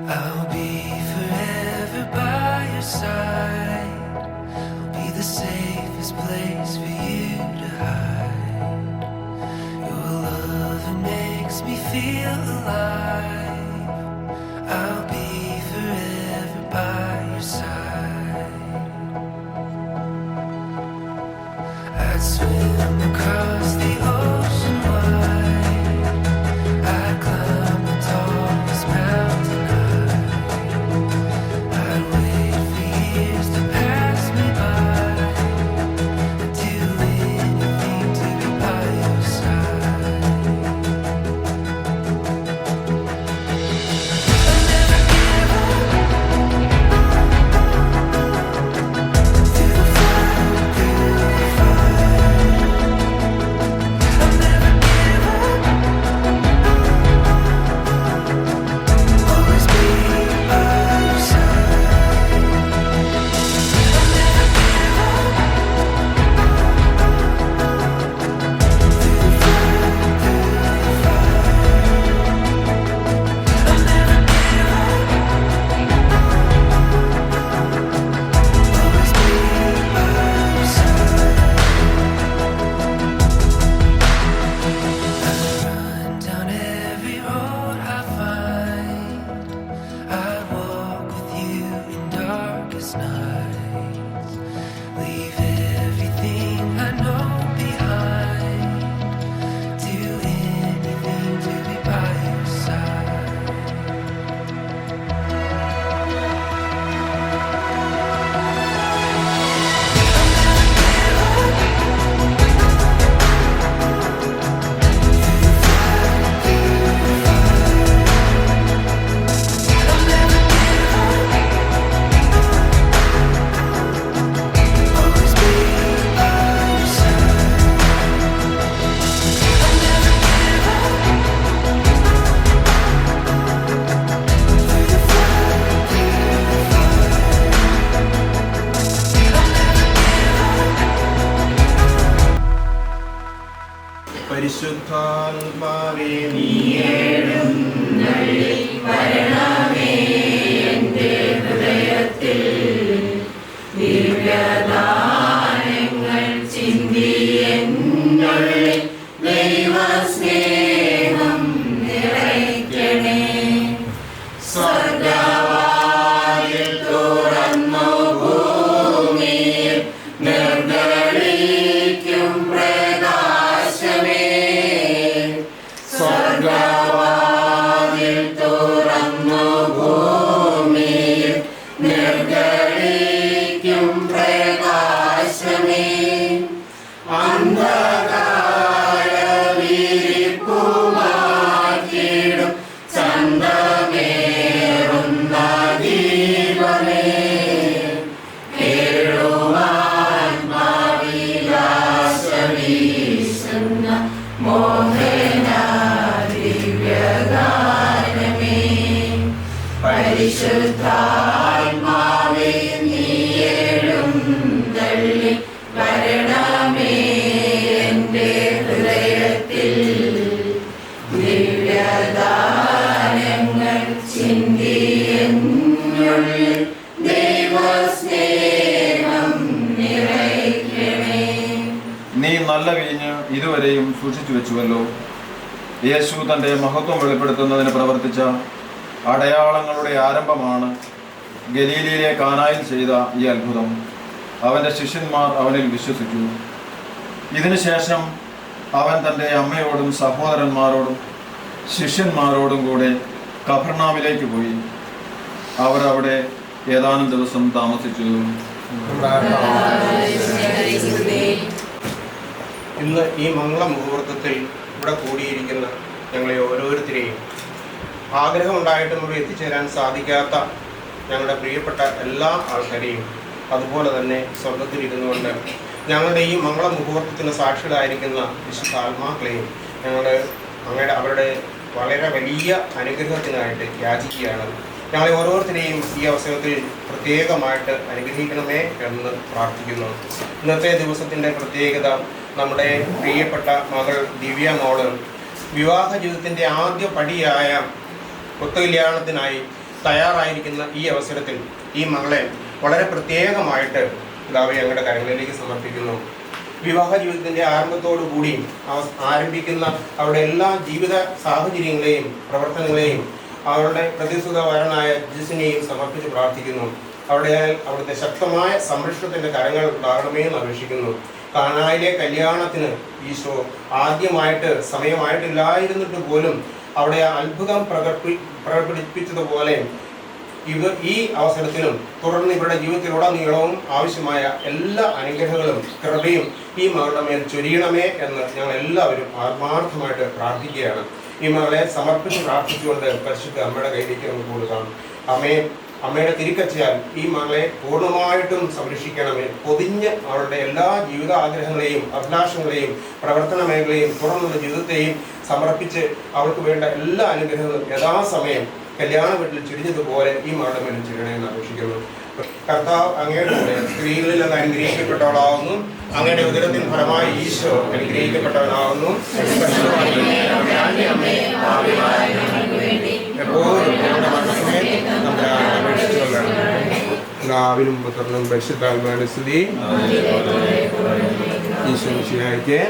I'll be forever by your side. I'll be the safest place for you to hide. Your love, it makes me feel alive. I'll be forever by your side. I'd swim across the ocean wide. I'd climb the tallest mountain high. I'd wait for years to pass me by. I'd do anything to be by your side. I'll never give up. Through the fire, through the fire. I'll never give up. Always be by your side. I'll never give up. Through the fire, through the fire. I'll never give up. Always be by your side. I run down every road I find. I walk with you in darkest nights. Leave everything I know behind. Do anything to be by your side. I'll never give up. Always be by your side. I'll never give up. Through the fire, through the fire. I'll never give up. പരിശുദ്ധാത്മാവേ നീ പരിശുദ്ധാത്മാവേ നീ എഴുന്നള്ളി വരണമേ എൻ്റെ ഹൃദയത്തിൽ. ദിവ്യദാനങ്ങൾ ചിന്തി എന്നുള്ളിൽ ദൈവസ്നേഹം നിറയ്ക്കണേ. നീ നല്ല വീഞ്ഞ് ഇതുവരെയും സൂക്ഷിച്ചു വെച്ചുവല്ലോ. യേശു തൻ്റെ മഹത്വം വെളിപ്പെടുത്തുന്നതിന് പ്രവർത്തിച്ച അടയാളങ്ങളുടെ ആരംഭമാണ് ഗലീലയിലെ കാനായിൽ ചെയ്ത ഈ അത്ഭുതം. അവൻ്റെ ശിഷ്യന്മാർ അവനിൽ വിശ്വസിച്ചു. ഇതിനുശേഷം അവൻ തൻ്റെ അമ്മയോടും സഹോദരന്മാരോടും ശിഷ്യന്മാരോടും കൂടെ കഫർനാമിലേക്ക് പോയി. അവർ അവിടെ ഏതാനും ദിവസം താമസിച്ചു. ഇന്ന് ഈ മംഗള മുഹൂർത്തത്തിൽ ഇവിടെ കൂടിയിരിക്കുന്ന ഞങ്ങളെ ഓരോരുത്തരെയും ആഗ്രഹമുണ്ടായിട്ടും ഇവിടെ എത്തിച്ചേരാൻ സാധിക്കാത്ത ഞങ്ങളുടെ പ്രിയപ്പെട്ട എല്ലാ ആൾക്കാരെയും അതുപോലെ തന്നെ സ്വർഗത്തിലിരുന്നുകൊണ്ട് ഞങ്ങളുടെ ഈ മംഗള മുഹൂർത്തത്തിന് സാക്ഷികളായിരിക്കുന്ന വിശുദ്ധ ആത്മാക്കളെയും അവരുടെ വളരെ വലിയ അനുഗ്രഹത്തിനായിട്ട് യാചിക്കുകയാണ്. ഞങ്ങളെ ഓരോരുത്തരെയും ഈ അവസരത്തിൽ പ്രത്യേകമായിട്ട് അനുഗ്രഹിക്കണമേ എന്ന് പ്രാർത്ഥിക്കുന്നു. ഇന്നത്തെ ദിവസത്തിൻ്റെ പ്രത്യേകത നമ്മുടെ പ്രിയപ്പെട്ട മകൾ ദിവ്യ മോള് വിവാഹ ജീവിതത്തിൻ്റെ ആദ്യ പടിയായ ഒത്തുകല്യാണത്തിനായി തയ്യാറായിരിക്കുന്ന ഈ അവസരത്തിൽ ഈ മകളെ വളരെ പ്രത്യേകമായിട്ട് പിതാവേ ഞങ്ങളുടെ കരങ്ങളിലേക്ക് സമർപ്പിക്കുന്നു. വിവാഹ ജീവിതത്തിൻ്റെ ആരംഭത്തോടുകൂടി ആരംഭിക്കുന്ന അവരുടെ എല്ലാ ജീവിത സാഹചര്യങ്ങളെയും പ്രവർത്തനങ്ങളെയും അവരുടെ പ്രതിസുതവരനായ ജിസിനെയും സമർപ്പിച്ച് പ്രാർത്ഥിക്കുന്നു. അവിടുത്തെ ശക്തമായ സംരക്ഷണത്തിൻ്റെ കരങ്ങൾ ഉണ്ടാകണമേ എന്ന് അപേക്ഷിക്കുന്നു. കാനായിലെ കല്യാണത്തിന് ഈശോ ആദ്യമായിട്ട് സമയമായിട്ടില്ലായിരുന്നിട്ട് പോലും അവിടെ അത്ഭുതം പ്രകടിപ്പിച്ചതുപോലെ ഈ അവസരത്തിലും തുടർന്ന് ഇവരുടെ ജീവിതത്തിലുടനീളവും ആവശ്യമായ എല്ലാ അനുഗ്രഹങ്ങളും കൃപയും ഈ മകളുടെ മേൽ ചൊരിയണമേ എന്ന് ഞങ്ങൾ എല്ലാവരും ആത്മാർത്ഥമായിട്ട് പ്രാർത്ഥിക്കുകയാണ്. ഈ മകളെ സമർപ്പിച്ച് പ്രാർത്ഥിച്ചുകൊണ്ട് പരിശുദ്ധ അമ്മയുടെ കയ്യിലേക്ക് നമുക്ക് കൊടുക്കാം. അമ്മയുടെ തിരിക്കച്ചയാൽ ഈ മകളെ പൂർണ്ണമായിട്ടും സംരക്ഷിക്കണമേ. പൊതിഞ്ഞ് അവരുടെ എല്ലാ ജീവിത ആഗ്രഹങ്ങളെയും അഭിലാഷങ്ങളെയും പ്രവർത്തന മേഖലയും തുടർന്നുള്ള ജീവിതത്തെയും സമർപ്പിച്ച് അവൾക്ക് വേണ്ട എല്ലാ അനുഗ്രഹങ്ങളും യഥാസമയം കല്യാണ വീട്ടിൽ ചുരിഞ്ഞതുപോലെ ഈ മകളുടെ മേലും ചുരിയണമെന്ന് അപേക്ഷിക്കുന്നു. കർത്താവ് അങ്ങയുടെ കൂടെ സ്ത്രീകളിൽ നിന്ന് അനുഗ്രഹിക്കപ്പെട്ടവളാവുന്നു. അങ്ങയുടെ ഉദരത്തിൻ ഫലമായി ഈശോ അനുഗ്രഹിക്കപ്പെട്ടവനാവുന്നു. എപ്പോഴും നമ്മുടെ മനസ്സമേത്ത് നമ്മുടെ അപേക്ഷിച്ചുകൊള്ളണം. പിതാവിനും പുത്രനും പരിശുദ്ധാത്മാവിന്റെ സ്തുതി. ഈശോ മിശിഹായ്ക്ക്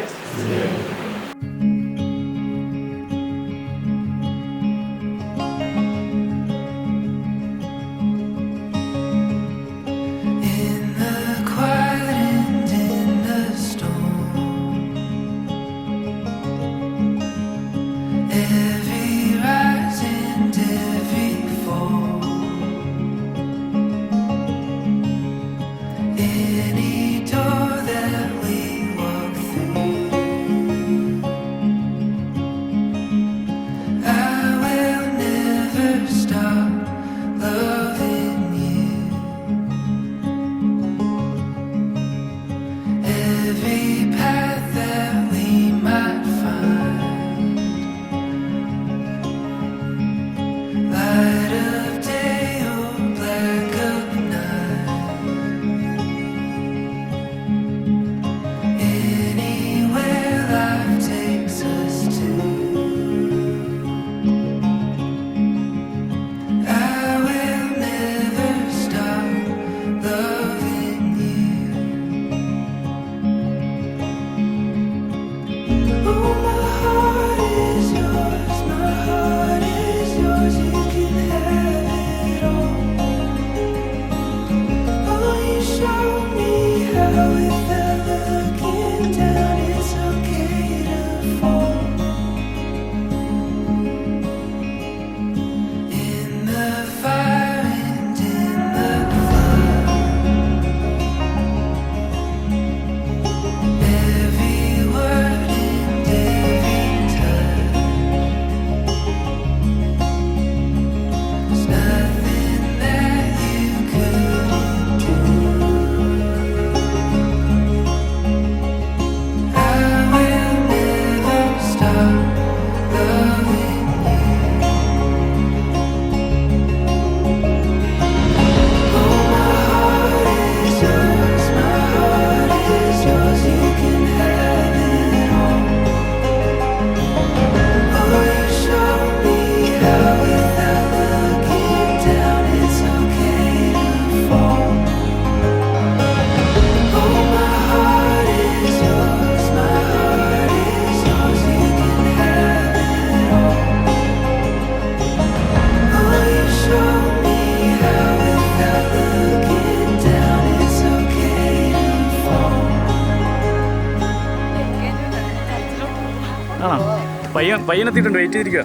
പയ്യനെത്തിയിട്ടുണ്ട്, വെയിറ്റ് ചെയ്തിരിക്കുക.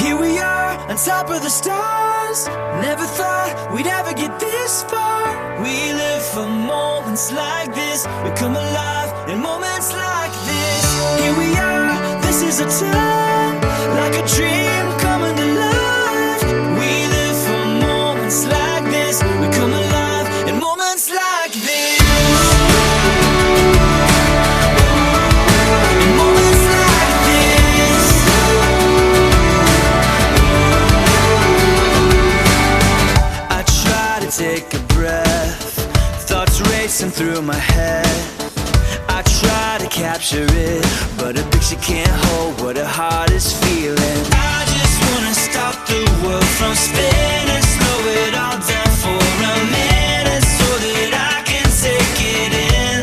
Here we are on top of the stars. Never thought we'd ever get this far. We live for moments like this. We come alive in moments like this. Here we are, this is a time, like a dream coming to life. We live for moments like this. We come alive in moments like this. In moments like this. through my head. I try to capture it, but a picture can't hold what a heart is feeling. I just wanna stop the world from spinning, slow it all down for a minute, so that I can take it in.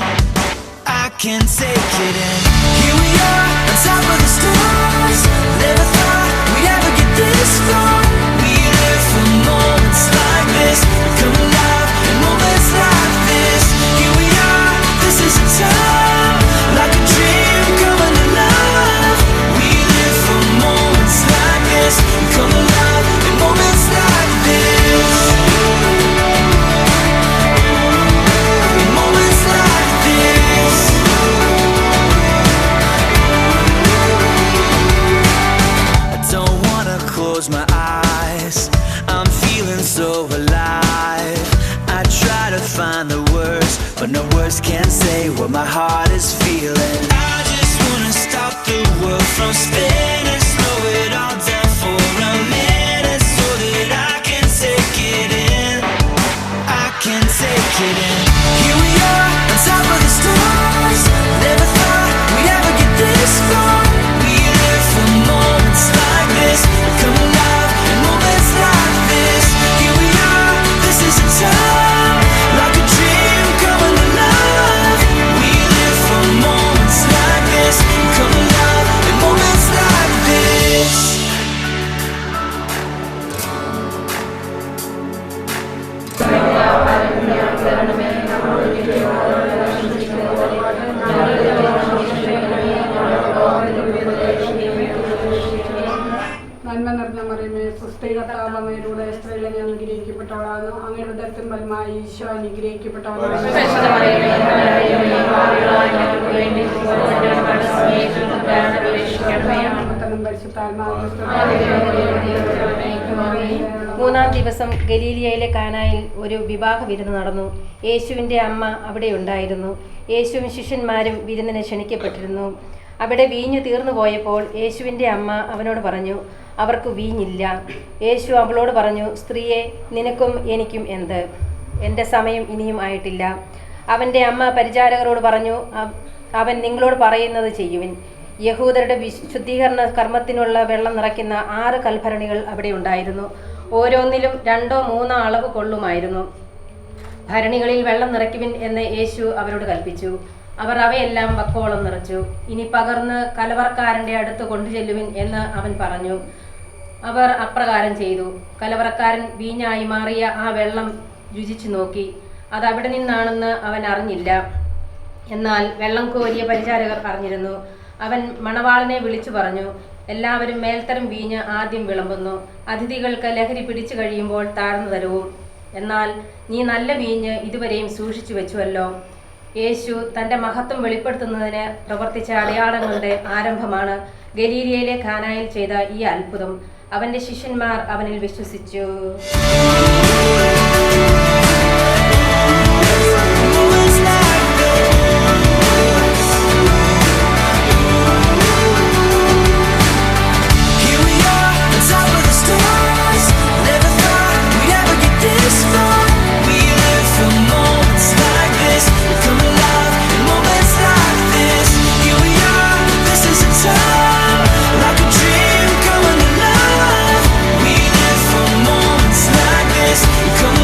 I can take it in. Here we are, on top of the stars. Never thought we'd ever get this far. We live for moments like this. We come alive in moments like this. Here we are, this is a time, like a dream coming to life. We live for moments like this. We come alive in moments like this. In moments like this. I don't wanna close my eyes. I'm feeling so alive. I try to find the words, but no words can say what my heart is feeling. I just wanna stop the world from spinning, slow it all down for a minute, so that I can take it in. I can take it in. Here we are, on top of the stars. Never thought we'd ever get this far. We live for moments like this. We come alive in moments like this. Here we are, this is a time, like a dream coming to life. We live for moments like this. We come alive in moments like this. നന്മ നിറഞ്ഞ മറിയമേ, പുസ്തക കർത്താവമ്മയിലൂടെ സ്ത്രീകളെ ഞാൻ അനുഗ്രഹിക്കപ്പെട്ടവളാകുന്നു. അങ്ങയുടെ ഉദരത്തിൻ ഫലമായി ഈശോ അനുഗ്രഹിക്കപ്പെട്ടവളാകുന്നു. മൂന്നാം ദിവസം ഗലീലിയയിലെ കാനായിൽ ഒരു വിവാഹ വിരുന്ന് നടന്നു. യേശുവിൻ്റെ അമ്മ അവിടെ ഉണ്ടായിരുന്നു. യേശുവും ശിഷ്യന്മാരും വിരുന്നിന് ക്ഷണിക്കപ്പെട്ടിരുന്നു. അവിടെ വീഞ്ഞു തീർന്നു പോയപ്പോൾ യേശുവിൻ്റെ അമ്മ അവനോട് പറഞ്ഞു, അവർക്ക് വീഞ്ഞില്ല. യേശു അവളോട് പറഞ്ഞു, സ്ത്രീയെ, നിനക്കും എനിക്കും എന്ത്? എൻ്റെ സമയം ഇനിയും ആയിട്ടില്ല. അവൻ്റെ അമ്മ പരിചാരകരോട് പറഞ്ഞു, അവൻ നിങ്ങളോട് പറയുന്നത് ചെയ്യുവിൻ. യഹൂദരുടെ വിശുദ്ധീകരണ കർമ്മത്തിനുള്ള വെള്ളം നിറയ്ക്കുന്ന 6 കൽഭരണികൾ അവിടെ ഉണ്ടായിരുന്നു. ഓരോന്നിലും 2-3 അളവ് കൊള്ളുമായിരുന്നു. ഭരണികളിൽ വെള്ളം നിറയ്ക്കുവിൻ എന്ന് യേശു അവരോട് കൽപ്പിച്ചു. അവർ അവയെല്ലാം വക്കോളം നിറച്ചു. ഇനി പകർന്ന് കലവറക്കാരൻ്റെ അടുത്ത് കൊണ്ടുചെല്ലുവിൻ എന്ന് അവൻ പറഞ്ഞു. അവർ അപ്രകാരം ചെയ്തു. കലവറക്കാരൻ വീഞ്ഞായി മാറിയ ആ വെള്ളം രുചിച്ചു നോക്കി. അത് അവിടെ നിന്നാണെന്ന് അവൻ അറിഞ്ഞില്ല. എന്നാൽ വെള്ളം കോരിയ പരിചാരകർ അറിഞ്ഞിരുന്നു. അവൻ മണവാളനെ വിളിച്ചു പറഞ്ഞു, എല്ലാവരും മേൽത്തരം വീഞ്ഞ് ആദ്യം വിളമ്പുന്നു, അതിഥികൾക്ക് ലഹരി പിടിച്ചു കഴിയുമ്പോൾ താഴ്ന്നു തരവും. എന്നാൽ നീ നല്ല വീഞ്ഞ് ഇതുവരെയും സൂക്ഷിച്ചു വെച്ചുവല്ലോ. യേശു തൻ്റെ മഹത്വം വെളിപ്പെടുത്തുന്നതിന് പ്രവർത്തിച്ച അടയാളങ്ങളുടെ ആരംഭമാണ് ഗലീലിയയിലെ കാനായിൽ ചെയ്ത ഈ അത്ഭുതം. അവൻ്റെ ശിഷ്യന്മാർ അവനിൽ വിശ്വസിച്ചു. Come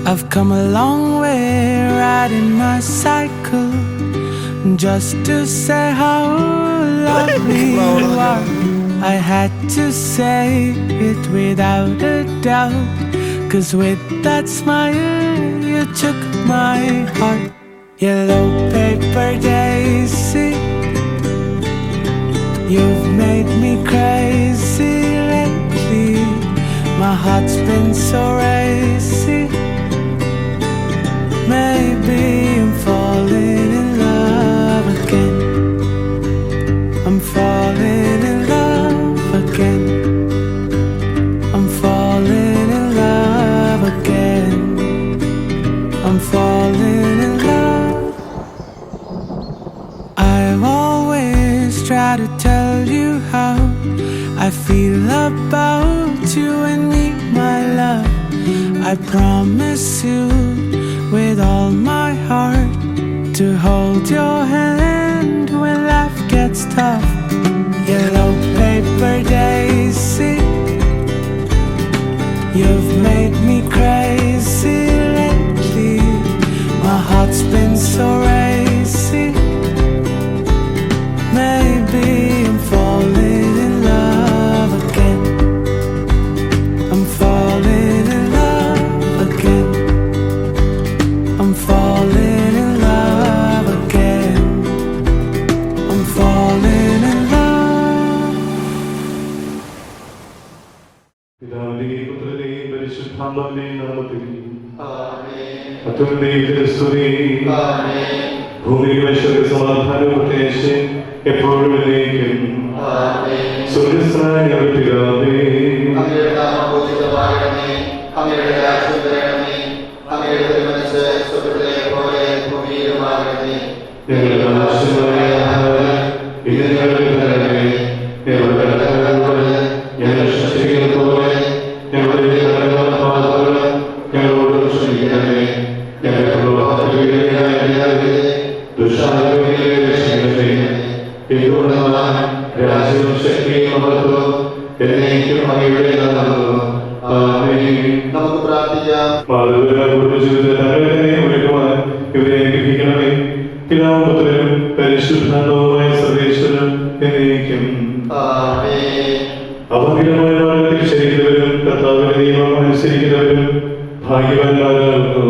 I've come a long way riding my cycle just to say how lovely you are. I had to say it without a doubt, 'cause with that smile you took my heart. Yellow paper daisy, you've made me crazy lately. My heart's been so racy. Maybe I'm falling in love again. I'm falling in love again. I'm falling in love again. I'm falling in love. I've always tried to tell you how I feel about you and me, my love. I promise you with all my heart to hold your hand when life gets tough. Yellow paper daisy, you've made me crazy lately. My heart's been so racy. Maybe I'm falling in love again. I'm falling in love again. I'm falling in love again. I'm falling in love. പിതാവിന്റെയും പുത്രന്റെയും പരിശുദ്ധാത്മാവിന്റെയും നാമത്തിൽ അത്യുന്നതത്തിലെ സ്തുതി. ഭൂമിയിലും ഈശ്വര സമാധാനവും പ്രത്യാശയും എപ്പോഴും എന്നേക്കും. സ്വർഗ്ഗസ്ഥനായ ഞങ്ങളുടെ പിതാവേ, അങ്ങയുടെ നാമം പൂജിതമാകണമേ. അങ്ങയുടെ രാജ്യം വരണമേ. അങ്ങയുടെ തിരുമനസ്സ് സ്വർഗ്ഗത്തിലെ പോലെ ഭൂമിയിലുമാകണമേ. ഞങ്ങളുടെ ആവശ്യമായ ആഹാരം ഇന്ന് ഞങ്ങൾക്ക് തരണമേ. ഞങ്ങളുടെ കടക്കാരോട് ഞങ്ങൾ ക്ഷമിക്കുന്നത് പോലെ ഞങ്ങളുടെ കടപ്പാടുകൾ ഞങ്ങളോട് ക്ഷമിക്കണമേ. ഞങ്ങളുടെ പ്രലോഭനത്തിലേക്ക് ദുഷ്ടാരൂപിയെ രക്ഷിക്കണമേ. എന്തുകൊണ്ടെന്നാൽ രാജ്യവും ശക്തിയും മഹത്വവും എന്നേക്കും അങ്ങയുടേതാകുന്നു. ആമേൻ. നമുക്ക് പ്രാർത്ഥിക്കാം. മാതൃകാ കുടുംബജീവിതത്തെ തങ്ങളെ ഒരുക്കുവാൻ ഇവരെ ഗ്രഹിക്കണമേ. പിതാവും പുത്രനും പരിശുദ്ധാത്മാവുമായ സർവേശ്വരൻ എന്നേക്കും. ആമേൻ. അഭംഗിതമായ മാർഗത്തിൽ ചരിക്കുന്നവരും കർത്താവിന്റെ നിയമം അനുസരിക്കുന്നവരും ഭാഗ്യവാന്മാരാകുന്നു.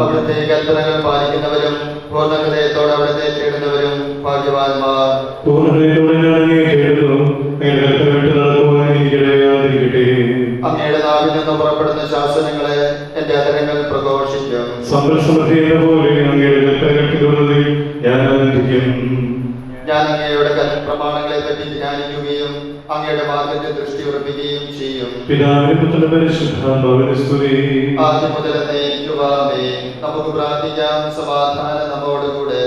അവിടുത്തെ കൽപ്പനകൾ പാലിക്കുന്നവരും പൂർണ്ണ ഹൃദയത്തോടെ അവിടുത്തെ തേടുന്നവരും ഭാഗ്യവാന്മാർ. പൂർണ്ണ ഹൃദയത്തോടെ ഞാൻ അങ്ങയെ തേടുന്നു. അങ്ങയുടെ കൽപ്പന വിട്ട് നടക്കുവാൻ എനിക്കിടയാതിരിക്കട്ടെ. അങ്ങയുടെ നാവിൽ നിന്ന് പുറപ്പെടുന്ന ശാസനങ്ങളെ എന്റെ അധരങ്ങൾ പ്രഘോഷിക്കും. സമ്പൽസമൃദ്ധി എന്ന പോലെ അങ്ങയുടെ കൽപ്പനകൾ പിന്തുടരുന്നതിൽ ഞാൻ ആനന്ദിക്കും. ഞാൻ അങ്ങയുടെ പ്രമാണങ്ങളെ പറ്റി ധ്യാനിക്കുകയും അങ്ങയുടെ മാർഗത്തിൽ ദൃഷ്ടി ഉറപ്പിക്കുകയും ചെയ്യും. പിതാവിന്റെ പുത്രന്റെ പരിശുദ്ധാത്മാവിന്റെ സ്തുതി. ആദ്യം മുതൽ എന്നേക്കുമാമേ. നമുക്ക് പ്രാർത്ഥിക്കാം. സമാധാനം നമ്മോടുകൂടെ.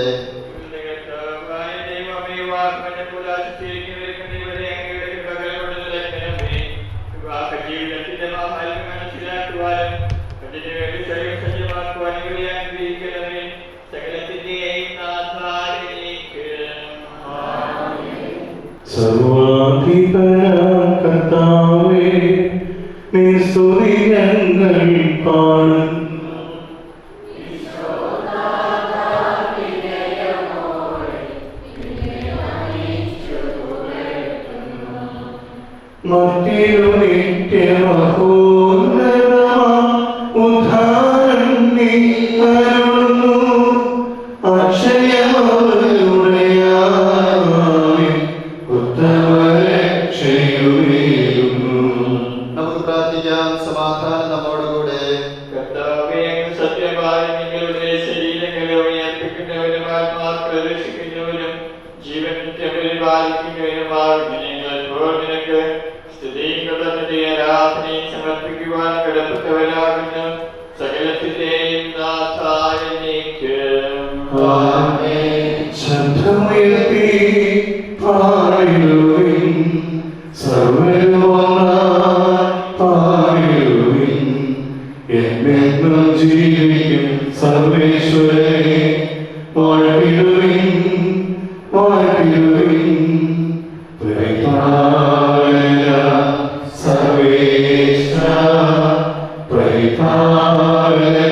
സർവാധിപനായ നീ സ്തുതി ഞങ്ങൾ പാടുന്നു. മറ്റൊരു നിത്യമഹോന്നതമാം ഉദ്ധാരം നീ അരുളുന്നു. നമുക്ക് പ്രാർത്ഥിക്കാം. സമാധാനം നമ്മോടുകൂടെ. കർത്താവേ, അങ്ങ് സത്യമായി നിങ്ങളുടെ ശരീരങ്ങളെ ഉയർപ്പിക്കുന്നവരും ആത്മാക്കളെ രക്ഷിക്കുന്നവരും ജീവൻ നിത്യപരിപാലിക്കുന്നവരുമാകുന്ന നിങ്ങൾ ഇപ്പോൾ നിനക്ക് സ്തുതിയും കൃതജ്ഞതയും ആരാധനയും സമർപ്പിക്കുവാൻ കടപ്പെട്ടവരാകുന്നു. സകലത്തിന്റെയും നാഥായ നീക്കും. ശബ്ദമുയർത്തി പാടുവിൻ, സർവ്വരുമൊന്നായി പാടുവിൻ. എന്നെന്നും ജീവിക്കും സർവേശ്വരനെ വാഴ്ത്തിടുവിൻ, വാഴ്ത്തിടുവിൻ. പരിപാലന സർവേശ്വര, പരിപാലന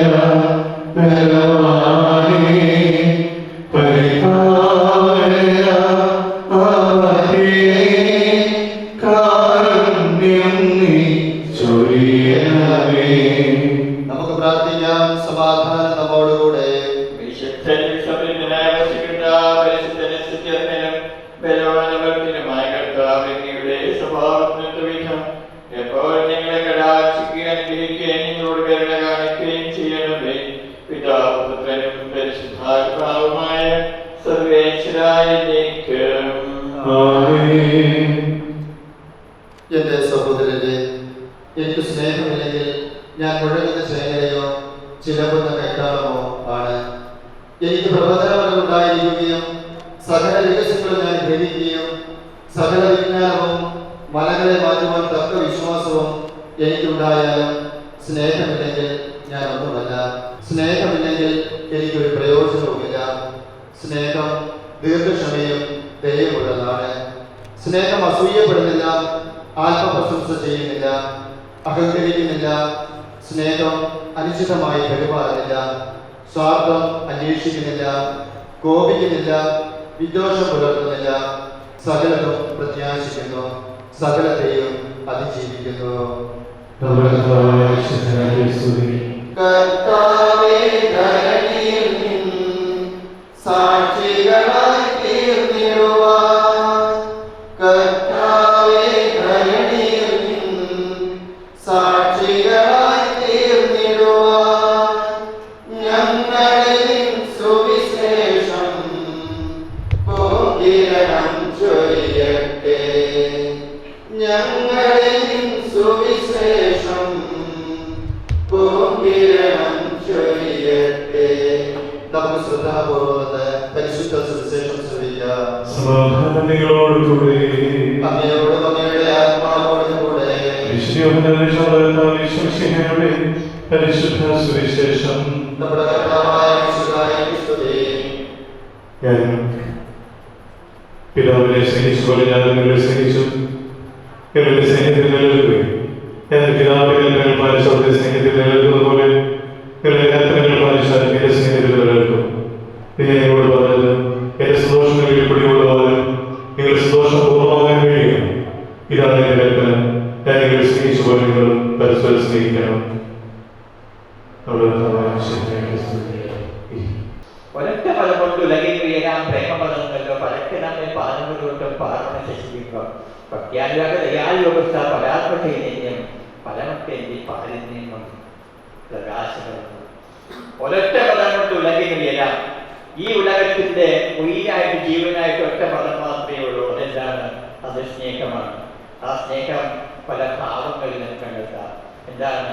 കർത്താവിന്റെ സ്വഭാവത്തിന് വിധം എപ്പോഴും ഞങ്ങളെ കടാക്ഷിക്കുകയും അനുഗ്രഹിക്കുകയും നിങ്ങളോട് കരുണ കാണിക്കുകയും ചെയ്യണമേ. പിതാവും പുത്രനും പരിശുദ്ധാത്മാവുമായ സർവേശ്വരായ നീക്കും. എന്റെ സഹോദരരെ, എനിക്ക് സ്നേഹമില്ലെങ്കിൽ ഞാൻ മുഴങ്ങുന്ന ചേനയോ ചിലമ്പുന്ന കൈത്താളമോ ആണ്. എനിക്ക് പ്രബോധനബലം ഉണ്ടായിരിക്കുകയും സകല രഹസ്യങ്ങളും ഞാൻ ഗ്രഹിക്കുകയും സകല വിജ്ഞാനവും മലകളെ മാറ്റുവാൻ തക്ക വിശ്വാസവും എനിക്കുണ്ടായാലും സ്നേഹമില്ലെങ്കിൽ ഞാൻ ഒന്നുമല്ല. സ്നേഹമില്ലെങ്കിൽ എനിക്കൊരു പ്രയോജനവുമില്ല. സ്നേഹം ദീർഘക്ഷമയും ദയവുള്ളതാണ്. സ്നേഹം അസൂയപ്പെടുന്നില്ല, ആത്മപ്രശംസ ചെയ്യുന്നില്ല, അഹങ്കരിക്കുന്നില്ല. സ്നേഹം അനുചിതമായി പെരുമാറുന്നില്ല, സ്വാർത്ഥം അന്വേഷിക്കുന്നില്ല, കോപിക്കുന്നില്ല, വിദ്വേഷം പുലർത്തുന്നില്ല. സകലതും പ്രത്യാശിക്കുന്നു, സകലത്തെയും അതിജീവിക്കുന്നു. കർത്താവേ, ധരണിയിൽ സാക്ഷികളായി തീർന്നിടുവാൻ, കർത്താവേ, ധരണിയിൽ സാക്ഷികളായി തീർന്നിടുവാൻ ഞങ്ങളിൽ സുവിശേഷം കിരണം ചൊരിയട്ടെ. ഞങ്ങളിൽ സുവിശേഷം കിരണം ചൊരിയട്ടെ. നമുക്ക് ശ്രദ്ധാപൂർവ്വം പരിശുദ്ധ സുവിശേഷം ശ്രവിക്കാം. സമാധാനങ്ങളോടുകൂടെ അങ്ങയോടും അങ്ങയുടെ ആത്മാവോടും കൂടെ പരിശുദ്ധ സുവിശേഷം. നമ്മുടെ കർത്താവായ യേശുവിനെ സ്തുതി. ഞാൻ പിതാവിനെ സ്നേഹിച്ചതുപോലെ ഞാൻ നിങ്ങളെ സ്നേഹിച്ചു. എന്റെ സ്നേഹത്തിൽ നിലനിൽക്കുകയും എന്റെ പിതാവിനെ നിങ്ങൾ പാലിച്ചവരുടെ സ്നേഹത്തിൽ നിലനിൽക്കുന്നത് പോലെ നിങ്ങളുടെ കൽപ്പനകൾ പാലിച്ചാൽ എന്റെ സ്നേഹത്തിൽ നിലനിൽക്കും. ഞാൻ നിങ്ങളോട് പറഞ്ഞത് എന്റെ സന്തോഷം നിങ്ങൾ പിടികൊള്ളുവാനും നിങ്ങളുടെ സന്തോഷം പൂർണ്ണമാകാൻ കഴിയുകയും ഇതാണ് എന്റെ കൽപ്പന. ഞാൻ നിങ്ങളെ സ്നേഹിച്ച പോലെ നിങ്ങൾ പരസ്പരം സ്നേഹിക്കണം. ഒരൊറ്റ പദം കൊണ്ട് ഉലകിൽ ഉയരാൻ പ്രേമപദങ്ങളല്ലോ പരക്കെ നമ്മെ പാദങ്ങളോട്ടും പാർവണ ശശിക്കുക പ്രത്യാനുരാഗ ദയാലുവസ്ഥ പരാത്മ ചൈതന്യം പരമത്തെ പാരന്യം പ്രകാശനം. ഒരൊറ്റ പദം കൊണ്ട് ഉലകിൽ ഉയരാം. ഈ ഉലകത്തിന്റെ ഉയിരായിട്ട് ജീവനായിട്ട് ഒറ്റ പദം മാത്രമേ ഉള്ളൂ. അതെന്താണ്? അത് സ്നേഹമാണ്. ആ സ്നേഹം പല ഭാവങ്ങളിൽ കണ്ടെത്താം. എന്താണ്?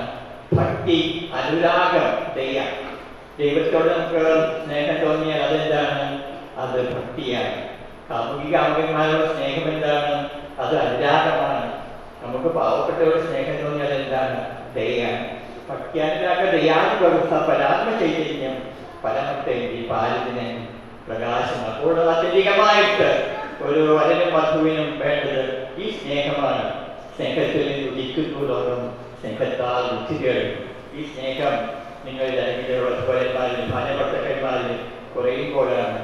ഭക്തി, അനുരാഗം, ദയ. ദൈവത്തോട് നമുക്ക് സ്നേഹം തോന്നിയാൽ അതെന്താണ്? അത് ഭക്തിയാണ്. കാമുകികാമുകന്മാരുടെ സ്നേഹം എന്താണ്? അത് അനുരാഗമാണ്. നമുക്ക് പാവപ്പെട്ടവരുടെ സ്നേഹം തോന്നിയാൽ എന്താണ്? ദയയാണ്. ഭക്തി, അനുരാഗ, ദയാനുഭവസ്ഥ പരാത്മ ചൈതന്യം പരമത്തെ ഭാരതിന് പ്രകാശമാണ്. അപ്പോൾ അത്യധികമായിട്ട് ഒരു വരനും വധുവിനും വേണ്ടത് ഈ സ്നേഹമാണ്. സ്നേഹത്തിൽ ഉദിക്കുന്നു ലോകം, സ്നേഹത്താൽ ബുദ്ധി കേൾക്കും. ഈ സ്നേഹം നിങ്ങളുടെ അരങ്ങിലുള്ള ഭാര്യഭർത്തക്കന്മാരിൽ കുറയുമ്പോഴാണ്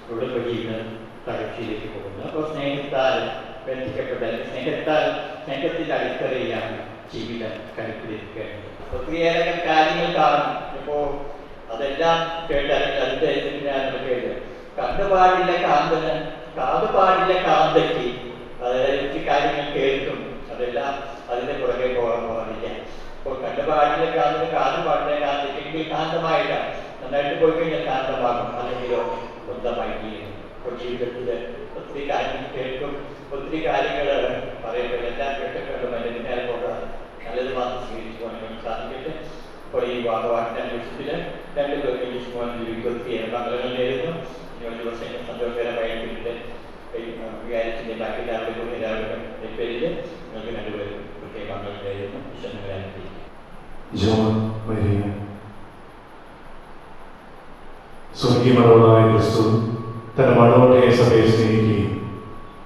കുടുംബ ജീവിതം തകർച്ചയിലേക്ക് പോകുന്നത്. അപ്പോൾ സ്നേഹത്താൽ ബന്ധിക്കപ്പെട്ട സ്നേഹത്തിന്റെ അടിത്തറയിലാണ് ജീവിതം കരുത്തിലിരിക്കേണ്ടത്. ഒത്തിരിയേറെ കാര്യങ്ങൾ കാണും. ഇപ്പോൾ അതെല്ലാം കേട്ടറിഞ്ഞ് അതിൻ്റെ കേട്ട് കണ്ടുപാടില്ല കാന്തന്, കാതുപാടില്ല കാന്തയ്ക്ക്. അതായത് കാര്യങ്ങൾ കേൾക്കും, അതെല്ലാം അതിന്റെ പുറകെ പോകാറില്ല. അപ്പോൾ കണ്ടുപാടില്ല കാന്തന്, കാതുപാടില്ല കാന്തയ്ക്ക് കാന്തമായിട്ടാണ്. നന്നായിട്ട് പോയി കഴിഞ്ഞാൽ കാന്തമാകും, അല്ലെങ്കിലോ സ്വന്തമായി തീരും. അപ്പോൾ ജീവിതത്തിൽ ഒത്തിരി കാര്യങ്ങൾ കേൾക്കും, ഒത്തിരി കാര്യങ്ങൾ പറയുമ്പോൾ എല്ലാം കേട്ടിട്ടുണ്ടും അതിൻ്റെ പിന്നാലെ പോകാം. നല്ലത് മാത്രം സ്വീകരിച്ചു പോകാൻ സാധിക്കട്ടെ. അപ്പോൾ ഈ വാഹവാന്റെ അന്വേഷണത്തിൽ രണ്ടുപേർക്കും വിശ്വാസം ജീവിതത്തിൽ മംഗളങ്ങൾ നേരുന്നു. ഇനിയുള്ള ദിവസങ്ങൾ സന്തോഷകരമായിട്ട് വികാരത്തിൻ്റെ ബാക്കി എല്ലാവരും പേരിൽ നിങ്ങൾക്ക് രണ്ടുപേരും പ്രത്യേക മംഗളം നേരുന്നു. വിശ്വസനങ്ങളായി സ്വർഗീയമണവനായ ക്രിസ്തു തന്റെ മണവളയെ സഭയെ സ്നേഹിക്കുകയും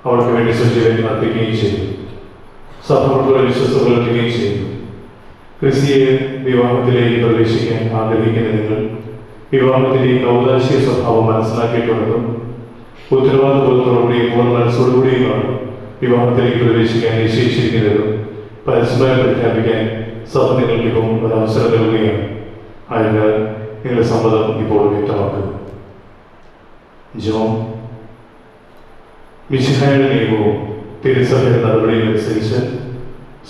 അവൾക്ക് വേണ്ടി സ്വജീവൻ അർപ്പിക്കുകയും ചെയ്തു. സഭയോടുള്ള വിശ്വസ്ത പുലർത്തുകയും ചെയ്തു. ക്രിസ്തിയെ വിവാഹത്തിലേക്ക് പ്രവേശിക്കാൻ ആഗ്രഹിക്കുന്ന നിങ്ങൾ വിവാഹത്തിന്റെ ഔദാശിക സ്വഭാവം മനസ്സിലാക്കിയിട്ടുണ്ടെന്നും ഉത്തരവാദിത്വത്തോടുകൂടിയും പൂർണ്ണ മനസ്സോടുകൂടിയുമാണ് വിവാഹത്തിലേക്ക് പ്രവേശിക്കാൻ നിശ്ചയിച്ചിരിക്കുന്നതെന്നും പരസ്പരം പ്രഖ്യാപിക്കാൻ സഭ നിങ്ങൾക്കിപ്പം ഒരു അവസരം നൽകുകയാണ്. അതിനാൽ നിങ്ങളുടെ സമ്മതം ഇപ്പോൾ വ്യക്തമാക്കുക. ജോൺ, മിശിഹായുടെ നിയമവും തിരുസഭയുടെ നടപടികളനുസരിച്ച്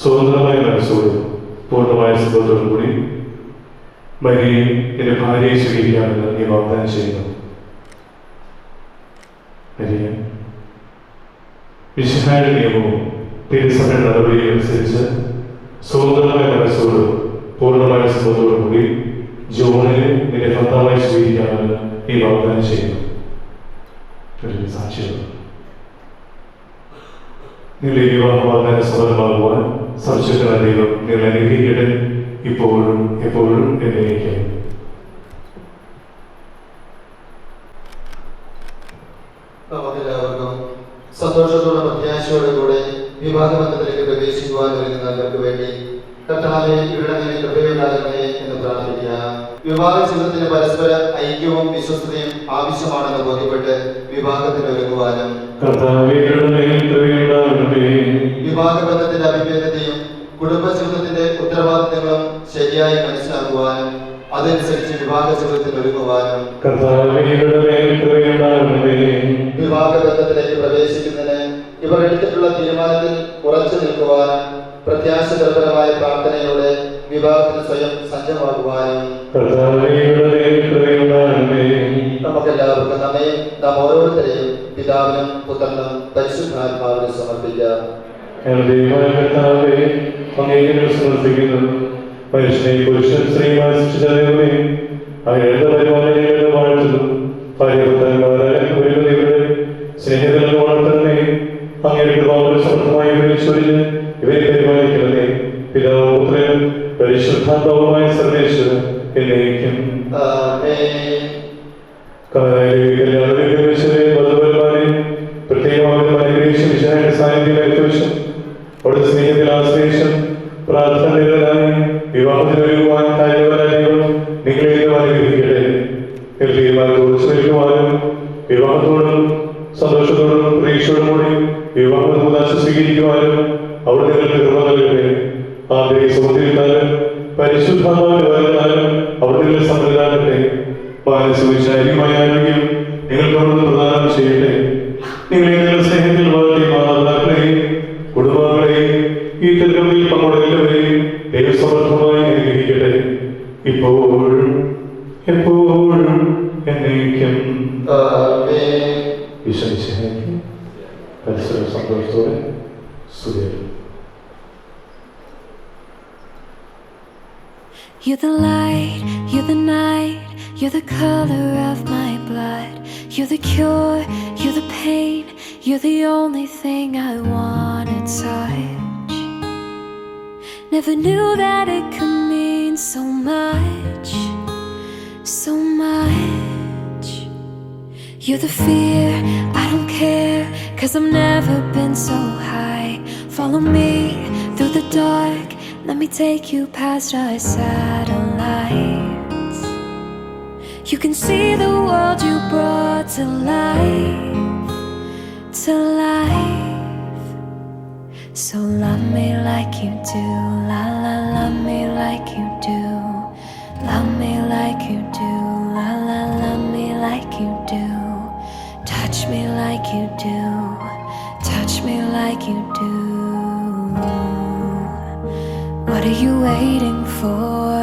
സ്വതന്ത്രമായ മനസ്സോടും പൂർണ്ണമായ സുഖത്തോടും കൂടി മരിയെ എന്റെ ഭാര്യയെ സ്വീകരിക്കാമെന്ന് നീ വാഗ്ദാനം ചെയ്യുന്നു. മരിയ, വിശുദ്ധായുടെ നിയമവും തിരുസഭയുടെ നടപടികളനുസരിച്ച് സ്വതന്ത്രമായ മനസ്സോടും പൂർണ്ണമായ സുഖത്തോടും കൂടി ജോണിനെ നിന്റെ ഭർത്താവായി സ്വീകരിക്കാമെന്ന് നീ വാഗ്ദാനം ചെയ്യുന്നു. സാക്ഷികൾ നിങ്ങളുടെ വിവാഹ വാഗ്ദാന സഫലമാകുവാൻ സർവശക്തനായ ദൈവം നിങ്ങൾ അനുഗ്രഹിക്കട്ടെ, ഇപ്പോഴും എപ്പോഴും എന്നേക്കും. നമുക്കെല്ലാവർക്കും സന്തോഷത്തോടെ പ്രത്യാശയോടെ കൂടെ വിവാഹബന്ധത്തിലേക്ക് പ്രവേശിക്കുവാൻ ഒരുങ്ങുന്നവർക്ക് വേണ്ടി കർത്താവേ ഇവരുടെ മേൽ കൃപയുണ്ടാകണമേ എന്ന് പ്രാർത്ഥിക്കാം. വിവാഹ ജീവിതത്തിന് പരസ്പര ഐക്യവും വിശ്വസ്തയും ആവശ്യമാണെന്ന് ബോധ്യപ്പെട്ട് വിവാഹത്തിന് ഒരുങ്ങുവാനും വിവാഹബന്ധത്തിന്റെ അഭിഭേദതയും കുടുംബജീവിതത്തിന്റെ ഉത്തരവാദിത്തങ്ങളും ശരിയായി മനസ്സിലാക്കുവാനും അതനുസരിച്ച് വിവാഹ ജീവിതത്തിന് ഒരുങ്ങുവാനും വിവാഹബന്ധത്തിലേക്ക് പ്രവേശിക്കുന്നതിന് ഇവർ എടുത്തിട്ടുള്ള തീരുമാനത്തിൽ ഉറച്ചു നിൽക്കുവാനും പ്രത്യാശപരമായ പ്രാർത്ഥനയോടെ വിവാഹത്തിന് സ്വയം സജ്ജമാകുവാനും നമുക്കെല്ലാവർക്കും നമ്മയും നാം ഓരോരുത്തരെയും പിതാവിനും പുത്രനും പരിശുദ്ധാത്മാവിനും സമർപ്പിക്കാം. മനുഷ്യനെ പുരുഷൻ സ്ത്രീയുമായി സൃഷ്ടിച്ചതേ വാഴ്ത്തുന്നു. സ്നേഹിതരെ വളർത്തണമേ, അങ്ങയുടെ കൃപാവരം സമർത്ഥമായി വിളിച്ചൊരിഞ്ഞ് ഇവരെ പരിപാലിക്കണമേ. പിതാവും പുത്രനും പരിശുദ്ധാത്മാവുമായ സർവേശ്വരൻ എന്നേക്കും. പ്രത്യേകമായി സാന്നിധ്യം അവിടെ സ്നേഹത്തിൽ ആശ്രയിച്ചും പ്രാർത്ഥനയിലായി വിവാഹത്തിന് ഒരുങ്ങുവാൻ കാര്യവരായ നിങ്ങളെ അനുഗ്രഹിക്കട്ടെ. തീരുമാനത്തോട് ശ്രമിക്കുവാനും വിവാഹത്തോടും സന്തോഷത്തോടും പ്രതീക്ഷയോടും കൂടി വിവാഹ സ്വീകരിക്കുവാനും അവിടെ നിങ്ങൾക്ക് കൃപ നൽകട്ടെ. ആദ്യ സമുദ്രിക്കാനും പരിശുദ്ധമായും അവിടെ നിങ്ങൾ സമ്മതിദാകട്ടെ. മാനസികവും ശാരീരികമായ ആരോഗ്യം നിങ്ങൾക്കവിടുന്ന് പ്രദാനം ചെയ്യട്ടെ. നിങ്ങളെ സ്നേഹത്തിൽ വളർത്തിയ മാതാപിതാക്കളെയും കുടുംബങ്ങളെയും ഈ തിരുവമ്പിൽ പങ്കെടുക്കുന്നവരെയും ദൈവസമർത്ഥമായി അനുഗ്രഹിക്കട്ടെ, ഇപ്പോഴും എപ്പോഴും എന്നേക്കും. ഈശ്വരൻ പരസ്പരം സന്തോഷത്തോടെ സ്തുതിക്കും. You're the light, you're the night, you're the color of my blood. You're the cure, you're the pain, you're the only thing I wanna touch. Never knew that it could mean so much, so much. You're the fear, I don't care, 'cause I've never been so high. Follow me through the dark, let me take you past our satellites. You can see the world you brought to life, to life. So love me like you do, la la, love me like you do. Love me like you do, la la, love me like you do. Touch me like you do, touch me like you do. What are you waiting for?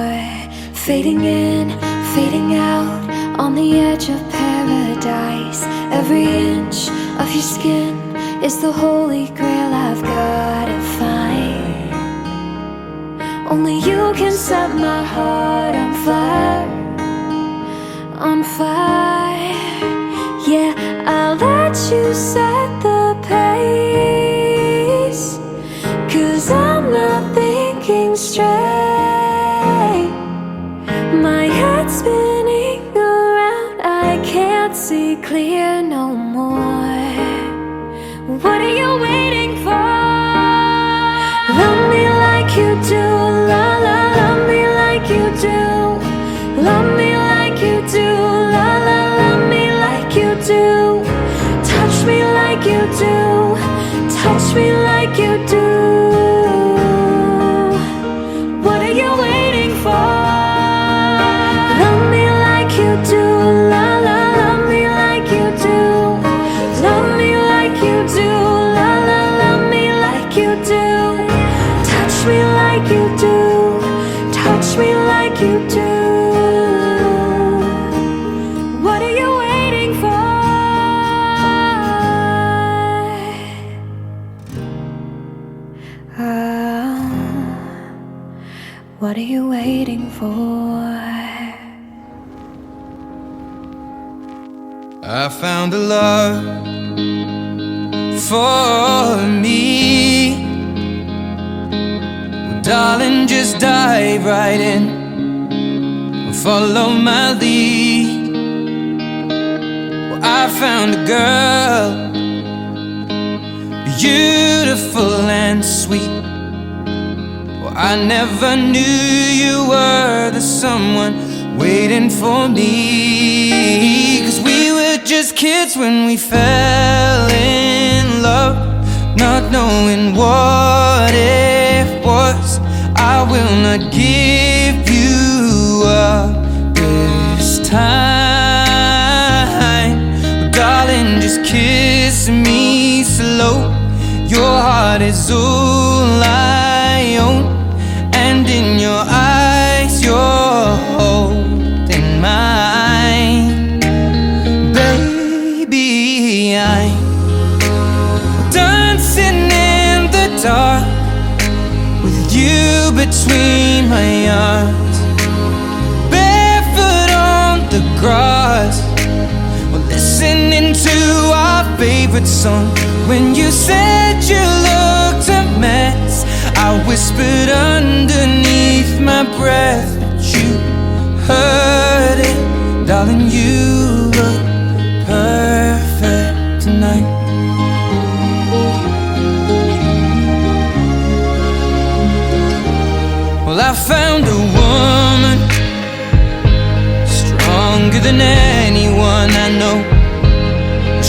Fading in, fading out, on the edge of paradise. Every inch of your skin is the holy grail I've gotta find. Only you can set my heart on fire, on fire. Yeah, I'll let you set the pace, 'cause I'm not thinking straight. My head's spinning around, I can't see clear no more. What are you waiting for? Love me like you do, la la, love me like you do. Love me like you do, la la, love me like you do. Touch me like you do, you do. Touch me like you do. Touch me like you do. What are you waiting for? What are you waiting for? I found a love for me. Well, darling, just dive right in. Follow my lead. Well, I found a girl, beautiful and sweet. Well, I never knew you were the someone waiting for me. 'Cause we were just kids when we fell in love, not knowing what it was. I will not give you up this time. But darling, just kiss me slow. Your heart is all I own, and in your eyes you're holding mine. Baby, I'm dancing in the dark with you between my arms, barefoot on the grass. We're listening to our favorite song. When you said you looked a mess, I whispered underneath my breath, but you heard it. Darling, you look perfect tonight. Well, I found a woman stronger than anyone I know.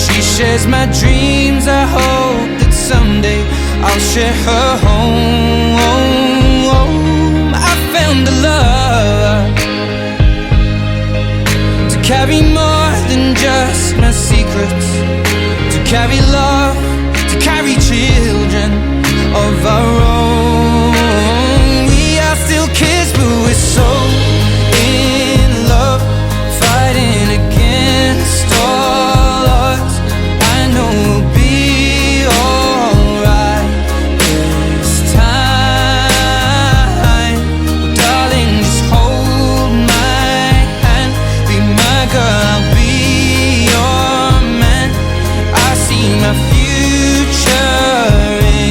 She shares my dreams. I hope that someday I'll share her home. I found a love to carry more than just my secrets, to carry love, to carry children of our own. We are still kids, but we're so in love, fighting against all odds. I know we'll be alright this time. Darling, just hold my hand, be my girl, I'll be your man. I see my future in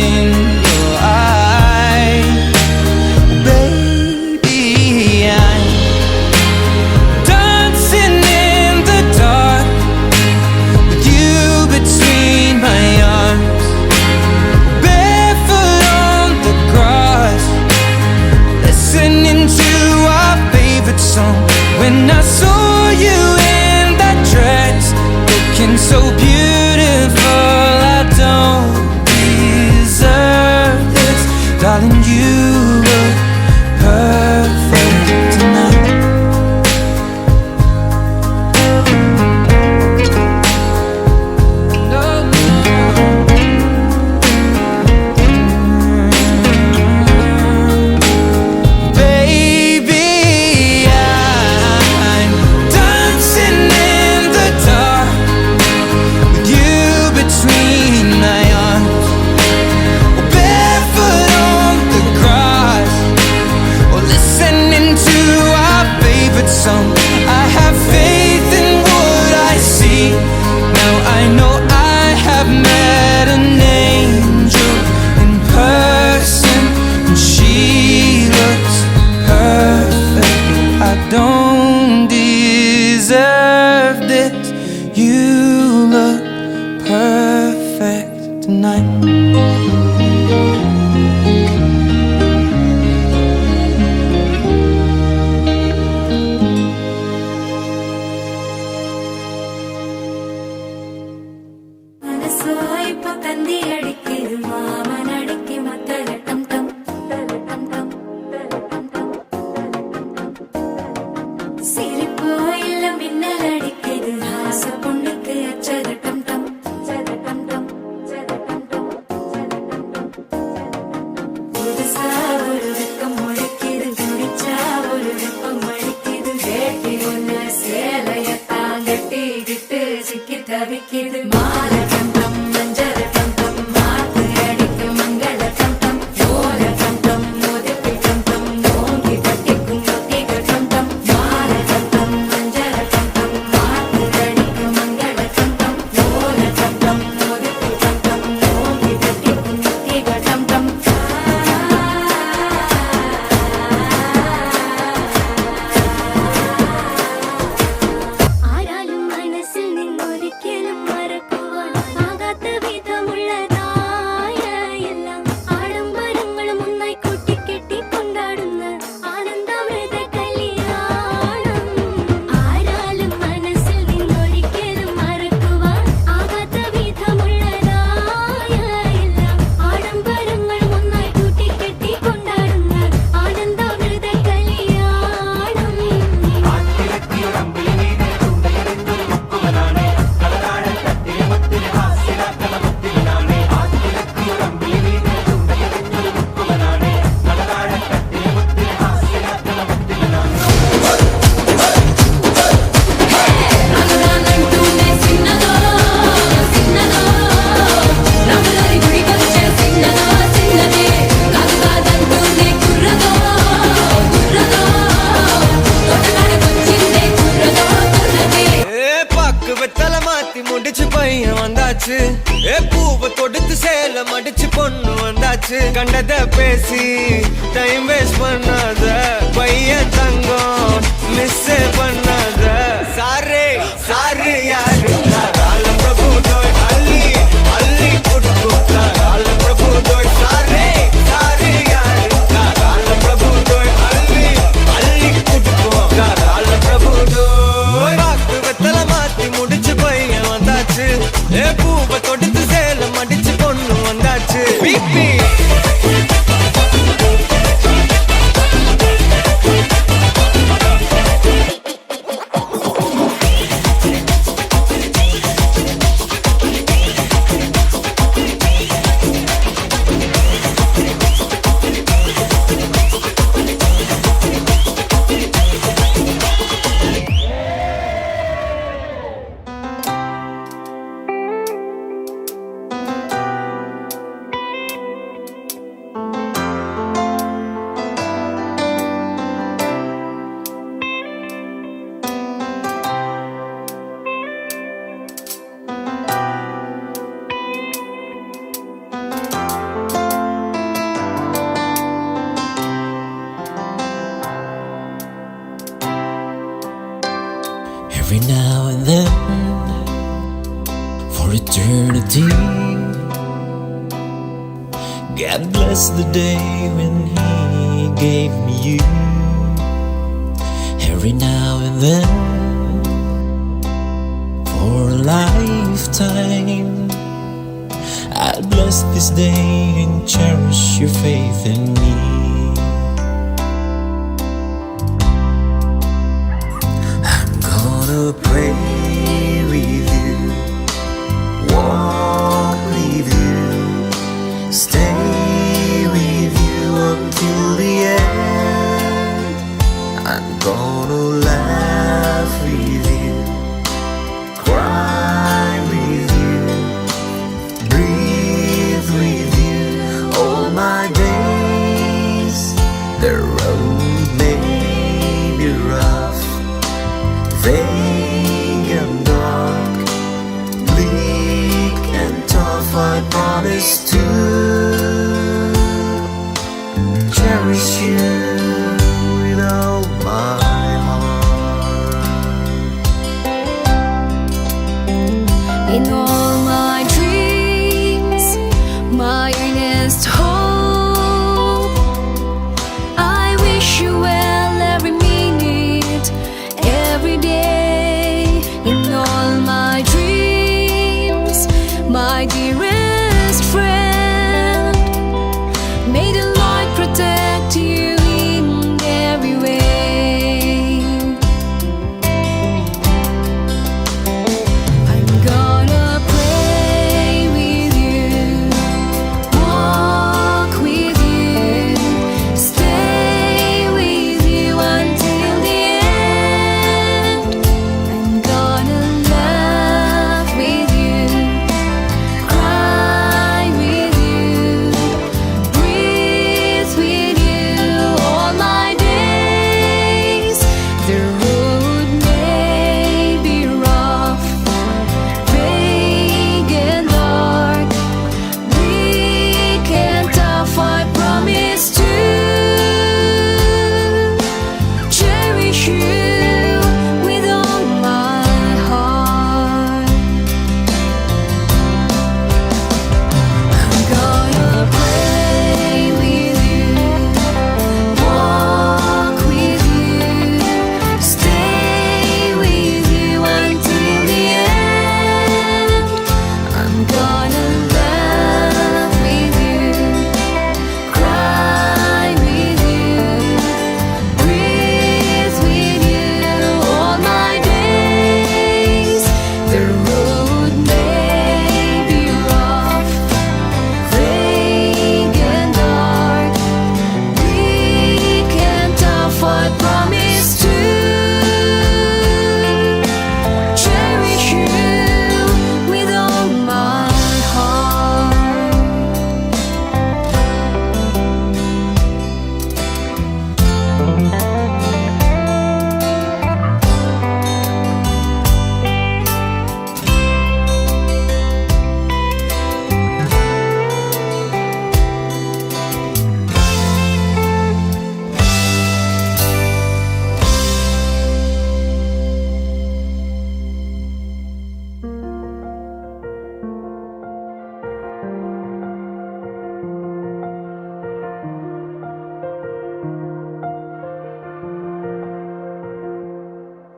പല്ലവിക്കിത് മാലകണ്ഠം മഞ്ചരകണ്ഠം മാത്ത് അടിക്കും മംഗളകണ്ഠം ഓലകണ്ഠം മോദപ്പികണ്ഠം ഓങ്കി പട്ടിക്കും മുത്തികണ്ഠം മാലകണ്ഠം മഞ്ചരകണ്ഠം മാത്ത് അടിക്കും മംഗളകണ്ഠം ഓലകണ്ഠം മോദപ്പികണ്ഠം ഓങ്കി പട്ടിക്കും മുത്തികണ്ഠം ആരാലും മനസ്സിൽ നിന്നൊരിക്കലും മറക്കുവാൻ ആകാത്ത വിധമുള്ളതായ എല്ലാം ആഡംബരങ്ങളും ഒന്നായി കൂട്ടിക്കെട്ടി കൊണ്ടാടുന്ന ആനന്ദമൃത കല്യാണം. ആരാലും മനസ്സിൽ നിന്നൊരിക്കലും മറക്കുവാൻ ആകാത്ത വിധമുള്ളതായ എല്ലാം ആഡംബരങ്ങളും ഒന്നായി കൂട്ടിക്കെട്ടി കൊണ്ടാടുന്ന ആനന്ദമൃത കല്യാണം. రంగురానంటూనే సిన్నదో సిన్నదో రంగులరి గుడికొచ్చే సిన్నదో సిన్నదే కాదు కాదంటూనే కుర్రదో కుర్రదో తోటకాడకొచ్చిందే కుర్రదో కుర్రదే பக்கு வெத்தல மாத்தி முடிச்சு பையன் வந்தாச்சு பூவை தொடுத்து சேல மடிச்சு பொண்ணு வந்தாச்சு கண்டத பேசி டைம் வேஸ்ட் பண்ணாத பையன் தங்கம் மிஸ் பண்ணாத சாரே சாரு யாரு காலம் பிரபு தோய் அள்ளி அள்ளி குடுக்கு காலம் பிரபு தோய் சாரே சாரு யாரு காலம் பிரபு தோய் அள்ளி அள்ளி குடுக்கு காலம் பிரபு தோய் பக்கு வெத்தல மாத்தி முடிச்சு பையன் வந்தாச்சு பூவை தொடுத்து சேல மடிச்சு பொண்ணு வந்தாச்சு BP Every now and then, for eternity, God bless the day when He gave me you. Every now and then, for a lifetime, I'll bless this day and cherish your faith in me. Gonna pray with you, walk with you, stay with you until the end. I'm gonna laugh with you, cry with you, breathe with you all my days. The road may be rough, vague and dark, bleak and tough, I promise to cherish you with all my heart. In all my dreams, my earnest hope, I wish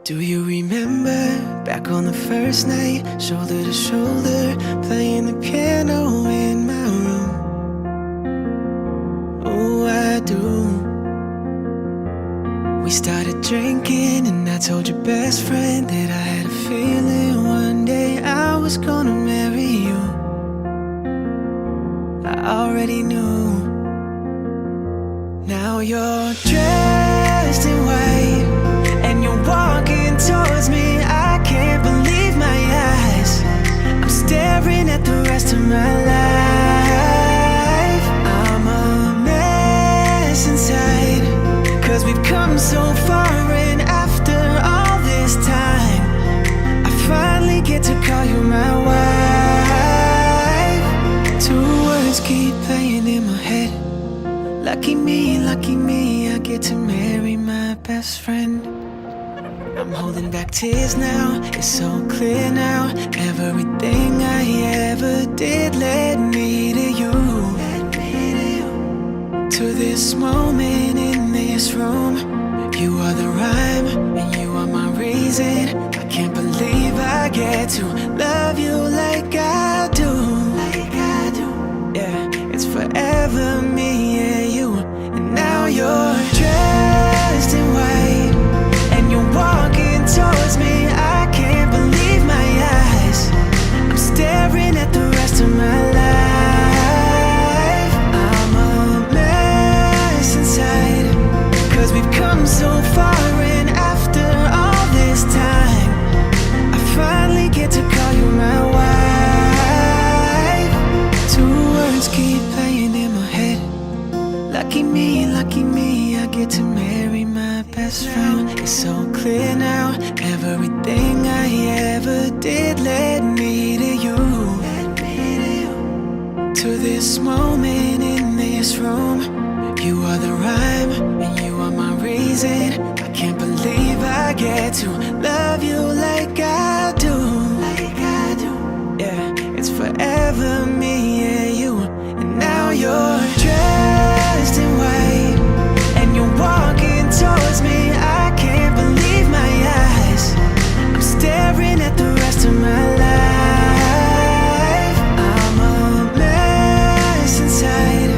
Do you remember back on the first night, shoulder to shoulder, playing the piano in my room? Oh, I do. We started drinking and I told your best friend that I had a feeling one day I was gonna marry you. I already knew. Now you're dressed in white and you're walking towards me. I can't believe my eyes. I'm staring at the rest of my life. I'm a mess inside, 'cause we've come so far, and after all this time I finally get to call you my wife. Two words keep playing in my head. Lucky me, I get to marry my best friend. I'm holding back tears now, it's so clear now. Everything I ever did led me to you. To this moment in this room, you are the rhyme and you are my reason. I can't believe I get to love you like I do. Yeah, it's forever me and you. And now you're dressed in white and you're walking towards me. I can't believe my eyes. I'm staring at the rest of my life. I'm a mess inside, 'cause we've come so far, and after all this time I finally get to call you my wife. Two words keep playing in my head. Lucky me, I get to marry my best friend. It's so clear now, everything I ever did led me to you. To this moment in this room, you are the rhyme and you are my reason. I can't believe I get to love you like I do. Yeah, it's forever me and you. And now you're dressed in white and you're walking towards me. I can't believe my eyes. I'm staring at the rest of my life. I'm a mess inside,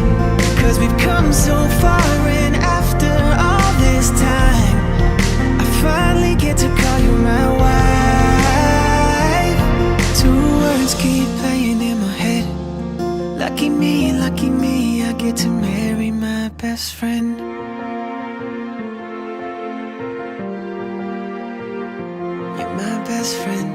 'cause we've come so far, and after all this time I finally get to call you my wife. Two words keep playing in my head. Lucky me, I get to marry my best friend. You're my best friend.